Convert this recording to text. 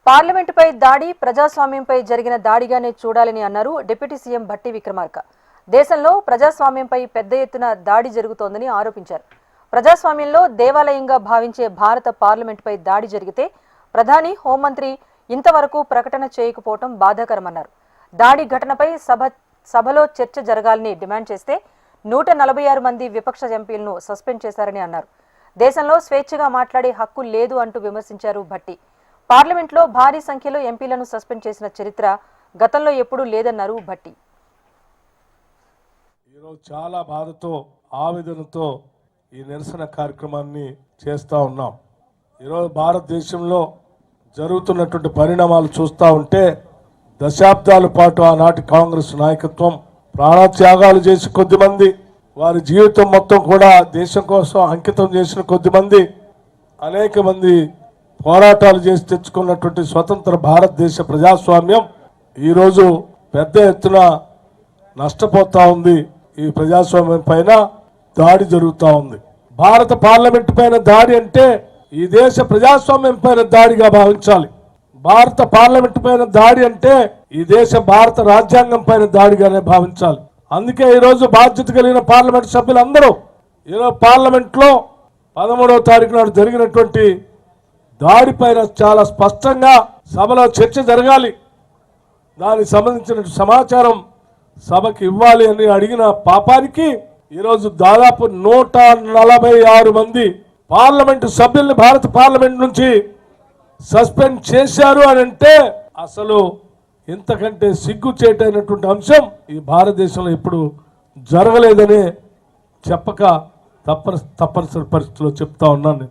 పార్లమెంటుపై దాడి ప్రజాస్వామ్యంపై జరిగిన దాడిగానే చూడాలని అన్నారు డిప్యూటీ సీఎం భట్టి విక్రమార్క. దేశంలో ప్రజాస్వామ్యంపై పెద్ద ఎత్తున దాడి జరుగుతోందని ఆరోపించారు. ప్రజాస్వామ్యంలో దేవాలయంగా భావించే భారత పార్లమెంటుపై దాడి జరిగితే ప్రధాని హోంమంత్రి ఇంతవరకు ప్రకటన చేయకపోవడం బాధాకరమన్నారు. దాడి ఘటనపై సభలో చర్చ జరగాలని డిమాండ్ చేస్తే 146 మంది విపక్ష ఎంపీలను సస్పెండ్ చేశారని అన్నారు. దేశంలో స్వేచ్ఛగా మాట్లాడే హక్కు లేదు అంటూ విమర్శించారు భట్టి. పార్లమెంట్లో భారీ సంఖ్యలో ఎంపీలను సస్పెండ్ చేసిన చరిత్ర గతంలో ఎప్పుడూ లేదన్నారు భట్టి. ఈరోజు చాలా బాధతో ఆవేదనతో ఈ నిరసన కార్యక్రమాన్ని చేస్తూ ఉన్నాం. ఈరోజు భారతదేశంలో జరుగుతున్నటువంటి పరిణామాలు చూస్తూ ఉంటే దశాబ్దాల పాటు ఆనాటి కాంగ్రెస్ నాయకత్వం ప్రాణత్యాగాలు చేసి కొద్దిమంది, వారి జీవితం మొత్తం కూడా దేశం కోసం అంకితం చేసిన కొద్దిమంది, అనేక మంది పోరాటాలు చేసి తెచ్చుకున్నటువంటి స్వతంత్ర భారతదేశ ప్రజాస్వామ్యం ఈరోజు పెద్ద ఎత్తున నష్టపోతా ఉంది. ఈ ప్రజాస్వామ్యం పైన దాడి జరుగుతూ ఉంది. భారత పార్లమెంటు పైన దాడి అంటే ఈ దేశ ప్రజాస్వామ్యం పైన దాడిగా భావించాలి. భారత పార్లమెంటు పైన దాడి అంటే ఈ దేశ భారత రాజ్యాంగం పైన దాడిగానే భావించాలి. అందుకే ఈరోజు బాధ్యత కలిగిన పార్లమెంట్ సభ్యులందరూ ఈరోజు పార్లమెంట్లో 13వ తారీఖు నాడు జరిగినటువంటి దాడి పైన చాలా స్పష్టంగా సభలో చర్చ జరగాలి, దానికి సంబంధించిన సమాచారం సభకి ఇవ్వాలి అని అడిగిన పాపానికి ఈరోజు దాదాపు 146 మంది పార్లమెంటు సభ్యుల్ని భారత పార్లమెంట్ నుంచి సస్పెండ్ చేశారు అని అంటే అసలు ఇంతకంటే సిగ్గుచేటైనటువంటి అంశం ఈ భారతదేశంలో ఎప్పుడు జరగలేదనే చెప్పక తప్పనిసరి పరిస్థితిలో చెప్తా ఉన్నాను.